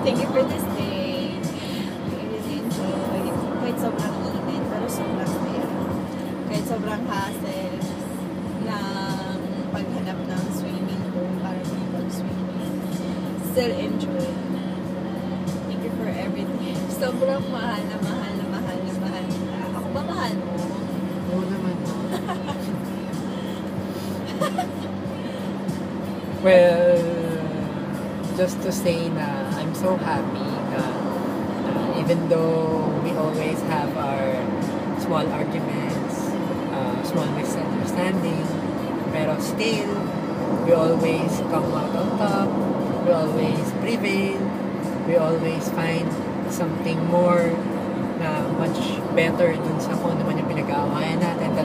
Thank you for this day. I really enjoy. Kahit sobrang init, pero sobrang saya. Kahit sobrang hassle ng paghanap ng swimming pool para mag-swimming. Still enjoy. Thank you for everything. Sobrang mahal na mahal na mahal na mahal. Ako ba mahal mo? Oo naman. Well, just to say na I'm so happy na even though we always have our small arguments, small misunderstanding, pero still, we always come out on top, we always prevail, we always find something more na much better dun sa kung ano man yung pinag-aawayan natin,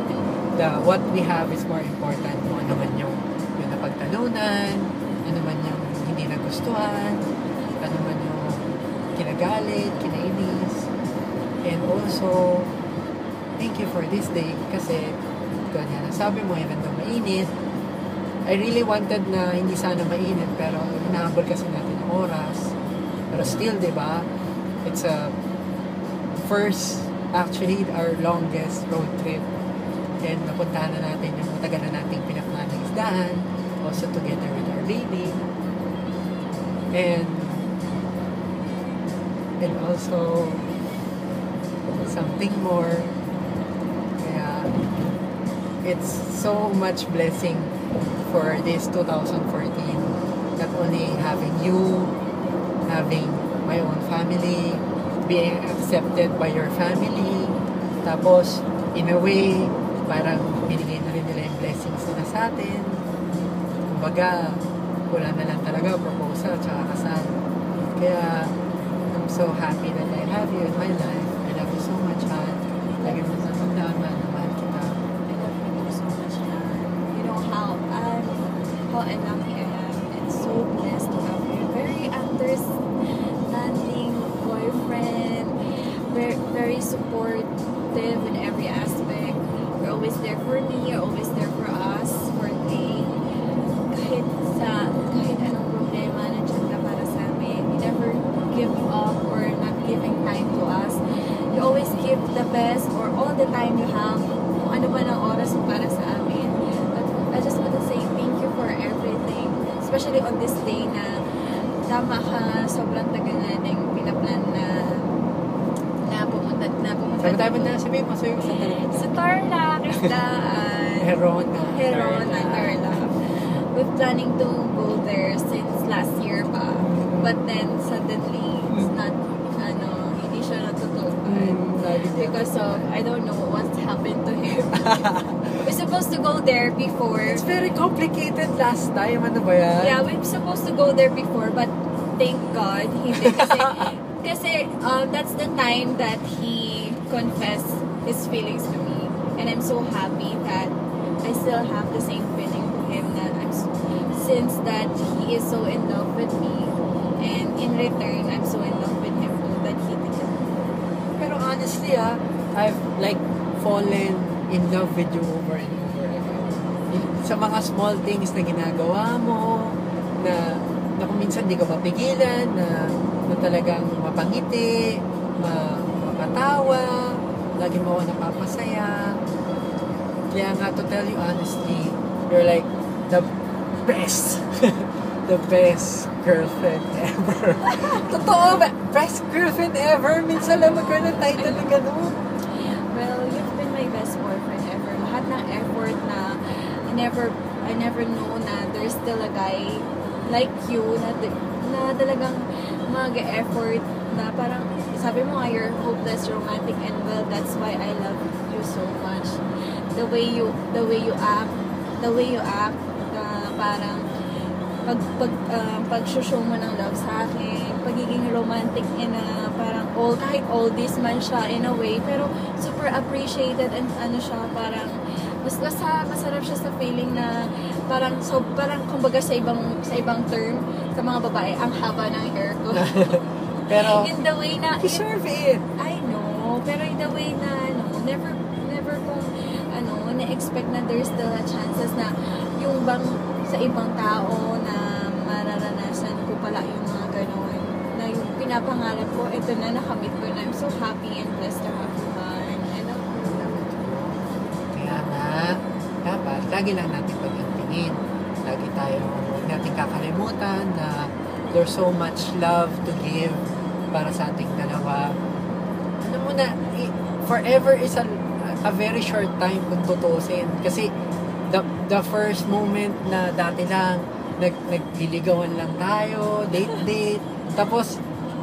that what we have is more important kung ano man yung napagtalunan, ano man yung hindi nagustuhan, ano man yung kinagalit, kinainis. And also, thank you for this day kasi ito nga nasabi mo, even though mainit, I really wanted na hindi sana mainit pero hinahabol kasi natin yung oras. Pero still, di ba? It's a first, actually, our longest road trip. And napuntahan na natin yung matagal na nating pinaplan ng isdaan, also together with our baby. And also something more. Kaya it's so much blessing for this 2014. Not only having you, having my own family, being accepted by your family, tapos in a way parang binigay na rin nila yung blessings nila sa atin. Kumbaga, wala na lang talaga proposal tsaka kasal. Kaya, I'm so happy that I have you in my life. I love you so much, Han. Lagi mo sa tandaan, mahal kita. I love you so much, Han. You know how unlucky I am and so blessed to have you. Very understanding boyfriend, very supportive in every aspect. You're always there for me, you're always there for us, for me. Kahit anong problema nandiyan ka para sa amin. You never give up or not giving time to us. You always give the best or all the time you have, kung ano man ang oras mo para sa amin. But I just want to say thank you for everything. Especially on this day na tama ka, sobrang tagal na din pinaplan na pumunta. Sabi tayo na, sabihin mo sa talaga. Sa Tarlac, Isdaan. Herona. Tarlac. We're planning to go there since last year pa. But then, suddenly, it's not, hindi siya natutupan. Because of, I don't know what's happened to him. We're supposed to go there before. It's very complicated last time. Ano ba yan? Yeah, we're supposed to go there before, but thank God, hindi. Kasi that's the time that he confessed his feelings to me. And I'm so happy that I still have the same feeling to him that since that he is so in love with me, and in return I'm so in love with him too that he did it. Pero honestly, I've like fallen in love with you over and over again. Sa mga small things na ginagawa mo, na kung minsan di ka mapigilan, na talagang mapangiti, mapatawa, lagi mo ako napapasaya. Kaya nga, to tell you honestly, you're like the best the best girlfriend ever. Totoo ba? Best girlfriend ever? Minsan lang magkaroon ng title na gano'n. Well, you've been my best boyfriend ever. Lahat ng effort na I never know na there's still a guy like you na talagang mag-effort na parang sabi mo nga, you're hopeless, romantic, and well, that's why I love you so much. The way you act, parang pag-show mo ng love sa akin, pagiging romantic parang kahit oldies man siya in a way, pero super appreciated and siya, parang masarap siya sa feeling na parang kumbaga sa ibang term, sa mga babae, ang haba ng hair ko. Pero, in the way na, deserve it. I know, pero in the way na, never kong, na-expect na there's still a chances na yung bang sa ibang tao na mararanasan ko pala yung mga gano'n, na yung pinapangarap ko, ito na, nakamit ko na. I'm so happy and blessed to have you, Han. I love you. Kaya nga, dapat lagi lang natin pag-intingin. Lagi tayong huwag natin kakalimutan na there's so much love to give para sa ating dalawa. Ano mo na, forever is a very short time kung tutusin. Kasi the first moment na dati lang, nagliligawan lang tayo, date, tapos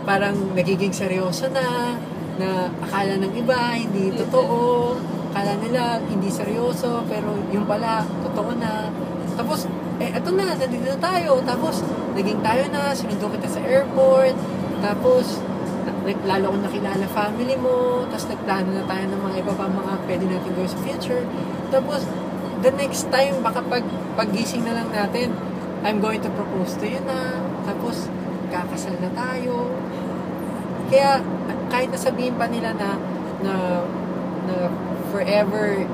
parang nagiging seryoso na akala ng iba, hindi totoo, akala nila hindi seryoso, pero yung pala, totoo na. Tapos, eto na, nandito na tayo. Tapos, naging tayo na, sinundo kita sa airport, tapos, lalo kong nakilala family mo, tapos nagplano na tayo ng mga iba pa mga pwede natin gawin sa future. Tapos, the next time, baka paggising na lang natin, I'm going to propose to you na, tapos, kakasal na tayo. Kaya, kahit nasabihin pa nila na forever,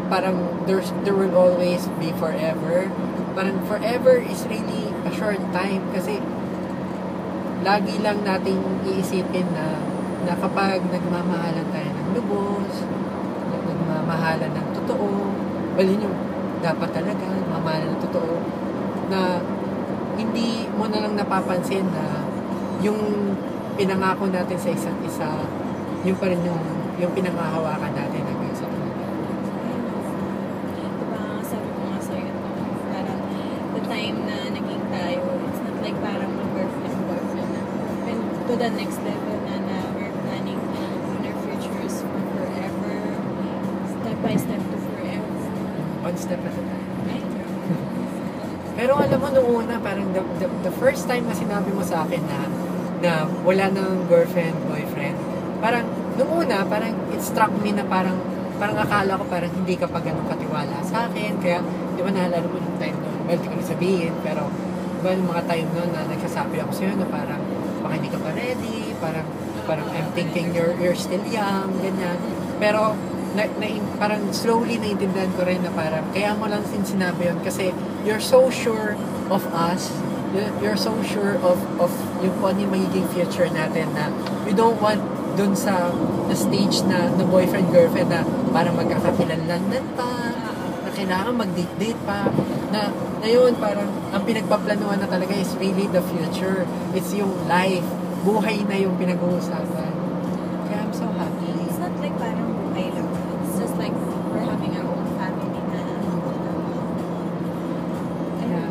parang there will always be forever. Parang forever is really a short time kasi lagi lang nating iisipin na kapag nagmamahalan tayo ng lubos, nagmamahalan ng totoo, balin yung dapat talaga, nagmamahalan ng totoo, na hindi mo na lang napapansin na yung pinangako natin sa isa't isa, yung pa rin yung pinangahawakan natin hanggang sa tuloy. Diba, sabi ko nga sa'yo, parang the time na naging tayo, it's not like parang boyfriend na. And to the next level na we're planning on our futures for forever, step by step to forever. One step at a time. Pero alam mo, nung una, parang the first time na sinabi mo sa akin na wala nang girlfriend, boyfriend, parang, nung una, parang it struck me na parang akala ko parang hindi ka pa ganun katiwala sa akin, kaya, di ba naalala mo yung time nun, well, di ko na sabihin, pero, di ba yung mga time nun na nagsasabi ako sa'yo na parang, baka hindi ka pa ready, parang I'm thinking you're still young, ganyan, pero, parang slowly naintindihan ko rin na parang kaya mo lang sinabi yun kasi you're so sure of us, you're so sure of yung kung ano yung magiging future natin na you don't want dun sa stage na boyfriend girlfriend na parang magkakakilanlan pa, na kailangan mag-date pa, na yun parang ang pinagpaplanuhan na talaga is really the future, it's yung life, buhay na yung pinag-uusapan. Kaya I'm so happy. It's not like parang buhay lang. It's just like we're having our own family na. Kaya,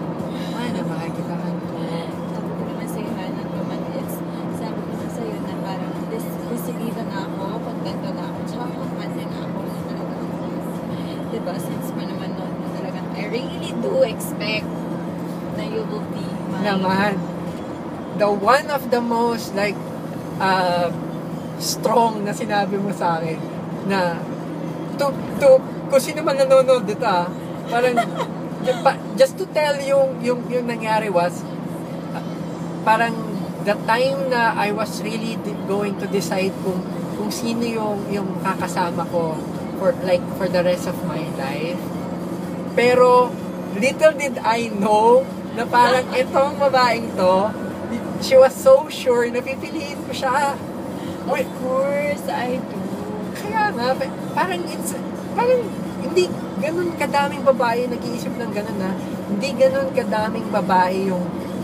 na makikitahan ko. Sabi ko naman sa'yo, Hannah, sabi ko naman sa'yo na parang decidido na ako, kontento na ako, tsaka kampante na ako na talagang, diba, since pa naman noon na talagang, I really do expect na you will be my... Naman, the one of the most like strong na sinabi mo sa akin na kung sino man nanonood dito parang just to tell yung nangyari was parang the time na I was really going to decide kung sino yung kakasama ko for the rest of my life, pero little did I know na parang itong babaeng to, she was so sure na pipiliin ko siya. Of course, I do. Kaya nga, parang hindi ganun kadaming babae nag-iisip ng ganun hindi ganun kadaming babae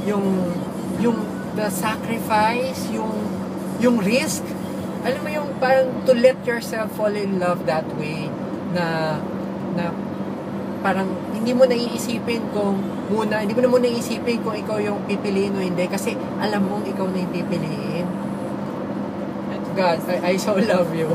yung the sacrifice, yung risk. Alam mo yung parang to let yourself fall in love that way na parang hindi mo naiisipin hindi mo na muna iisipin kung ikaw yung pipiliin o hindi kasi alam mong ikaw na yung pipiliin. God, I so love you.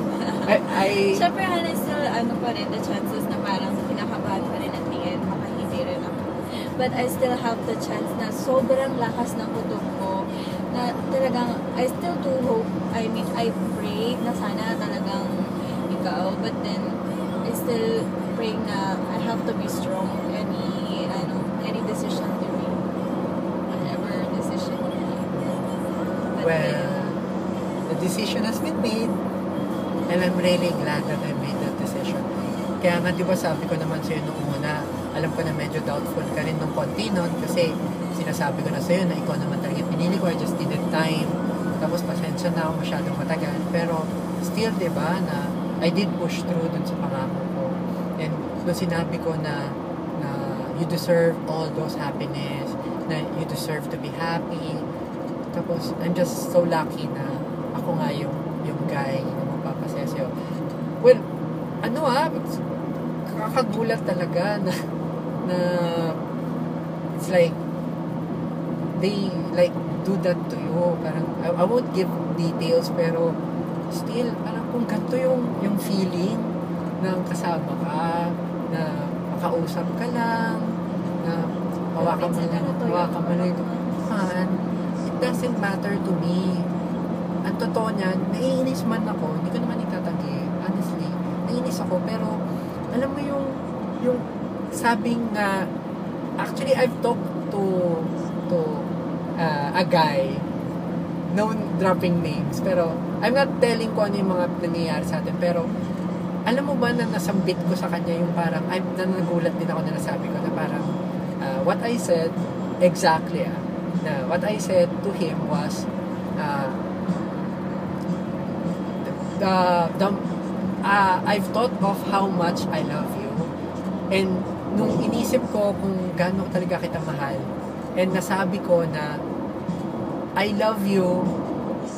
Siyempre, Hannah, still, pa rin, the chances na parang kinakabahan pa rin at the end, baka hindi rin ako. But I still have the chance na sobrang lakas ng kutob ko, na talagang, I still do hope, I pray na sana talagang ikaw, but then, I still pray na I have to be strong any decision to make, whatever decision. But well, the decision has been made and I'm really glad that I made that decision. Kaya nga, di ba sabi ko naman sa'yo nung una, alam ko na medyo doubtful ka rin nung konti nun kasi sinasabi ko na sa'yo na ikaw naman talaga pinili ko, I just needed time. Tapos pasensya na ako masyadong matagal. Pero still, di ba, na I did push through dun sa pangako ko. And doon sinabi ko na you deserve all those happiness, na you deserve to be happy. Tapos, I'm just so lucky na ako nga yung guy na magpapasaya sa'yo. Well, kakagulat talaga na it's like they like do that to you. Parang I won't give details, pero still parang kung ganito yung feeling ng kasama ka, na makausap ka lang, na hawakan mo lang it doesn't matter to me. Ang totoo niyan, naiinis man ako, hindi ko naman itatagi, honestly, naiinis ako, pero alam mo yung sabing nga, actually I've talked to a guy, no dropping names, pero I'm not telling ko ano yung mga nangyayari sa atin, pero alam mo ba na nasambit ko sa kanya yung parang, nagulat din ako na nasabi ko na parang, what I said, exactly, na what I said to him was, I've thought of how much I love you, and nung inisip ko kung gaano talaga kita mahal, and nasabi ko na I love you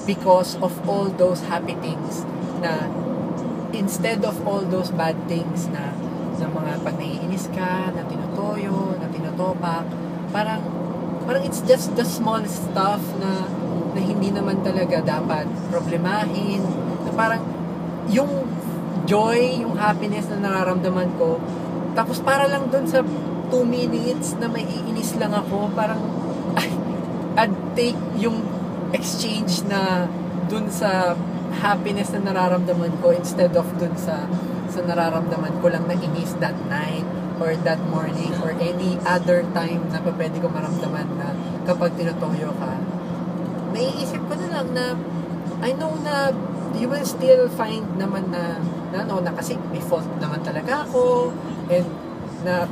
because of all those happy things, na instead of all those bad things na mga pag naiinis ka, na tinutoyo, na tinotopak, parang it's just the small stuff na hindi naman talaga dapat problemahin, na parang yung joy, yung happiness na nararamdaman ko, tapos para lang dun sa 2 minutes na may iinis lang ako, parang I'd take yung exchange na dun sa happiness na nararamdaman ko instead of dun sa nararamdaman ko lang na inis that night or that morning or any other time na pwede ko maramdaman na kapag tinutoyo ka. Naiisip ko na lang na I know na you will still find naman na kasi may fault naman talaga ako, and na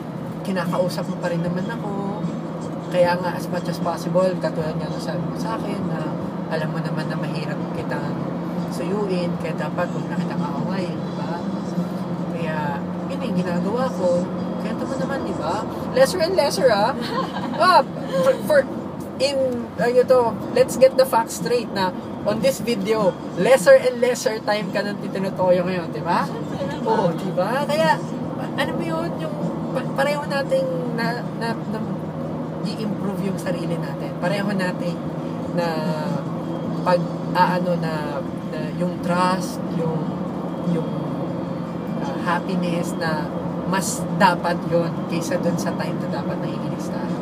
kinakausap mo pa rin naman ako. Kaya nga, as much as possible, katulad nga sabi mo sa akin, na alam mo naman na mahirap kitang suyuin, kaya dapat huwag na kitang aaway, diba? Kaya, yun yung ginagawa ko. Kaya naman, diba? Lesser and lesser, let's get the facts straight na on this video, lesser and lesser time ka nang tinutoyo ngayon, diba? Oo, diba? Kaya, ano mo yun, yung pareho nating i-improve yung sarili natin. Pareho natin na na yung trust, yung happiness na mas dapat yun kaysa dun sa time na dapat naiinis tayo.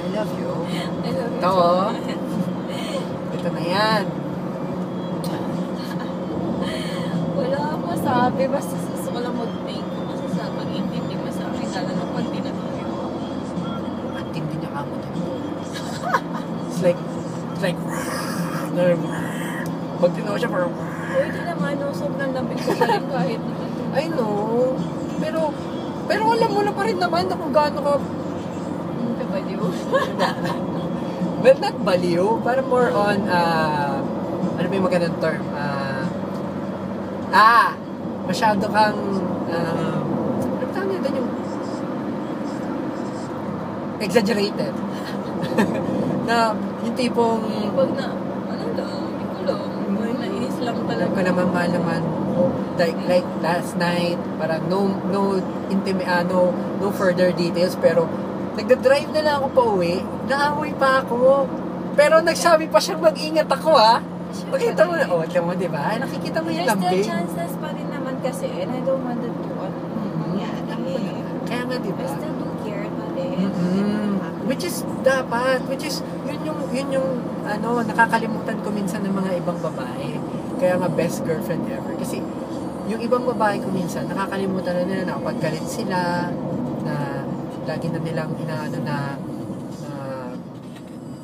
I love you. I love you. Ito, ito na yan. Wala akong masabi, basta gusto ko lang mag-thank you kasi sa pag-intindi mo sa akin, lalo na pag tinatuyo. Ang tindi niya kamo din. It's like pag tinawa siya parang Pwede naman, no, sobrang lamig ko pa rin kahit I know, pero alam mo na pa rin naman na kung gaano ka kabaliw. well, not baliw, parang more on ano ba yung magandang term, masyado kang ano tawag nito yung exaggerated. Na yung tipong Pag na, hindi ko lang, nainis lang alam talaga. ko naman mahal naman, like last night, parang no further details, pero nagda-drive na lang ako pa uwi, naamoy pa ako, pero nagsabi pa siyang mag-ingat ako Makita mo na, alam mo, diba? Nakikita mo yung There's lambing. still chances pa rin naman kasi, and I don't want to do mangyari. Kaya nga, diba? I still do care pa rin. Which is yun yung nakakalimutan ko minsan ng mga ibang babae. Kaya nga best girlfriend ever. Kasi yung ibang babae ko minsan, nakakalimutan na nila na kapag galit sila, na lagi na nilang inaano na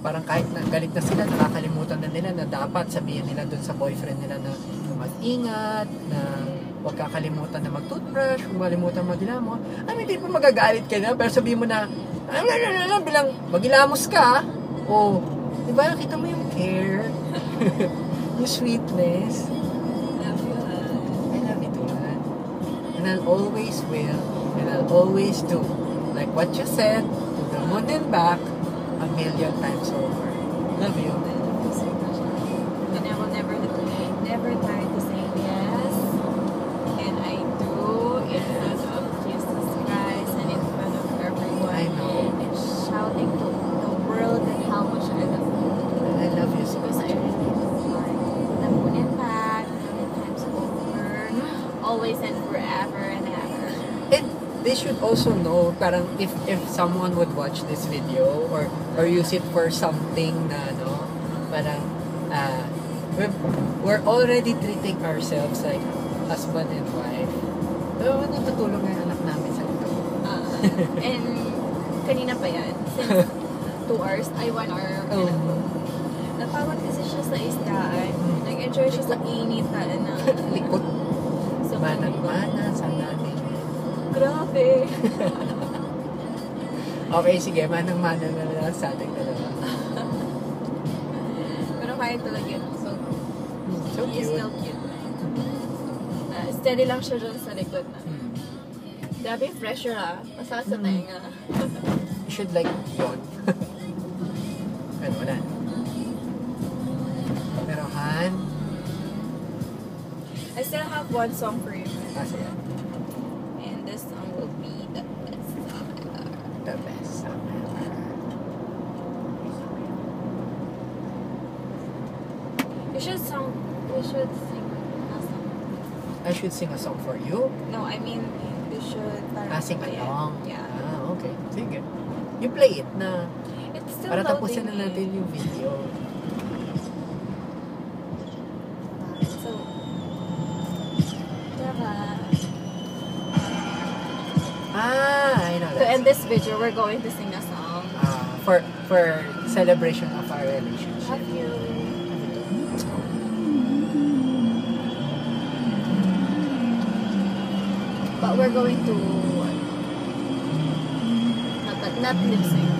parang kahit na galit na sila, nakakalimutan na nila na dapat sabihin nila dun sa boyfriend nila na mag-ingat, na huwag kakalimutan na mag-toothbrush, huwag malimutan mag-ilamos. Hindi pa magagalit ka na, pero sabihin mo na, bilang mag-ilamos ka, o Diba, kita mo yung care, yung sweetness. Love you, I love you too, Han. And I'll always will, and I'll always do. Like what you said, to the moon and back, 1,000,000 times over. Love you. And I will never tire to say yes. And I do in front of Jesus Christ and in front of everyone. I know. And shouting to the world that how much I love you. I love you so Because I much. really want the moon and back, 1,000,000 times over, always and forever and ever. And they should also know, parang if someone would watch this video or use it for something na, no, parang, we're already treating ourselves like husband and wife. Pero natutulong nga yung anak namin sa ito. And kanina pa yan, since 2 hours, ay 1 hour. Oh. Napagod kasi siya sa isdaan. Nag-enjoy siya sa init na Likot. sa Manang-mana sa natin. Grabe. Okay, sige, manang-mana na lang sa ating dalawa. Pero kaya talaga yun. So He is cute. still cute. Steady lang siya dyan sa likod na. Hmm. Grabe yung pressure Pasakit sa tenga. You should like yun. Ano, wala. Pero Han, I still have one song for you. kasi yan, And this song will be the best song ever. the best song ever. We should sing a song. I should sing a song for you. No, I mean, we should parang Sing play it. along. Yeah. Okay. Sige. You play it na. It's still Para loading tapusin na natin yung video. So, diba? I know To that. end this video, we're going to sing a song. For celebration of our relationship. Have you? But we're going to not lip sync.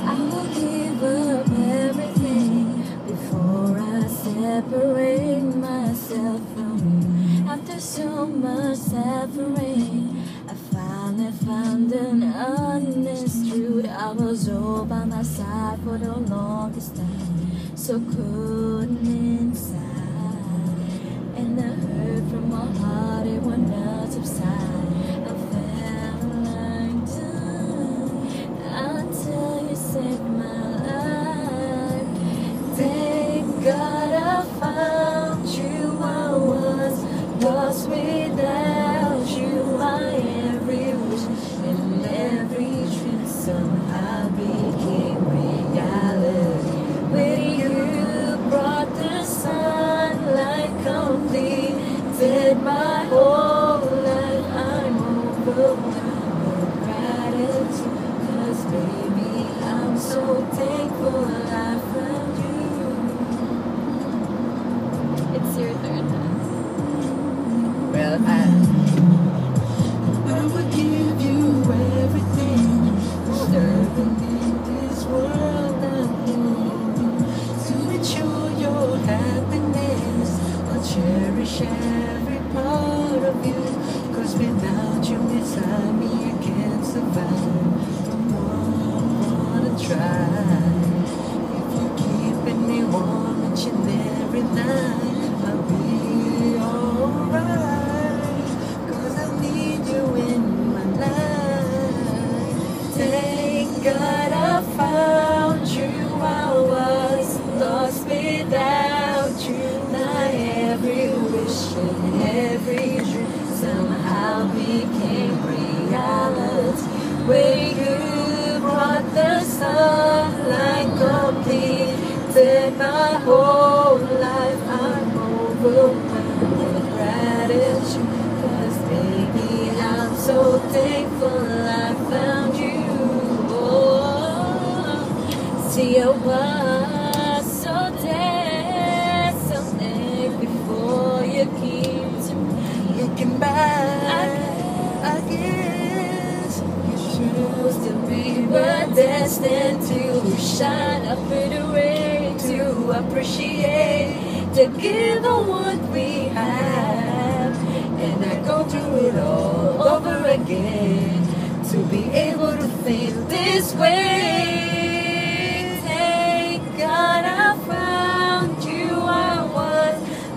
I will give up everything before I separate myself from you. After so much suffering, I finally found an honest truth. I was all by my side for the longest time, so couldn't inside. And the hurt from my heart, it would not subside. I felt like dying until you saved my life. Thank God I found you. I was lost without you. My every wish and every dream somehow became reality. With you brought the sunlight, completed my whole life. I'm overwhelmed with gratitude, 'cause baby, I'm so thankful I found you. It's your turn. Well, I would give you everything. Serving in this world I'm in. To ensure your happiness, I'll cherish every part of you. 'Cause without you beside me, I can't survive. Don't wanna try. If you're keeping me warm each and every night, I'll be alright. 'Cause I need you in my life. Thank God I found you. I was lost without you. My every wish and every dream somehow became reality. Where you brought the sunlight, completed my whole life. I'm overwhelmed with gratitude, 'cause baby, I'm so thankful I found you. Oh, see, I was so desolate before you came to me. Looking back, I guess you chose to be were destined to shine up in the rain, to appreciate, to give all what we have, and I go through it all over again, to be able to think this way. Thank God I found you, I was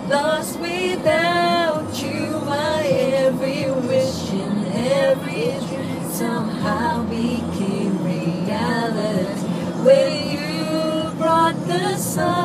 lost without you, my every wish and every dream somehow became reality when you brought the sun.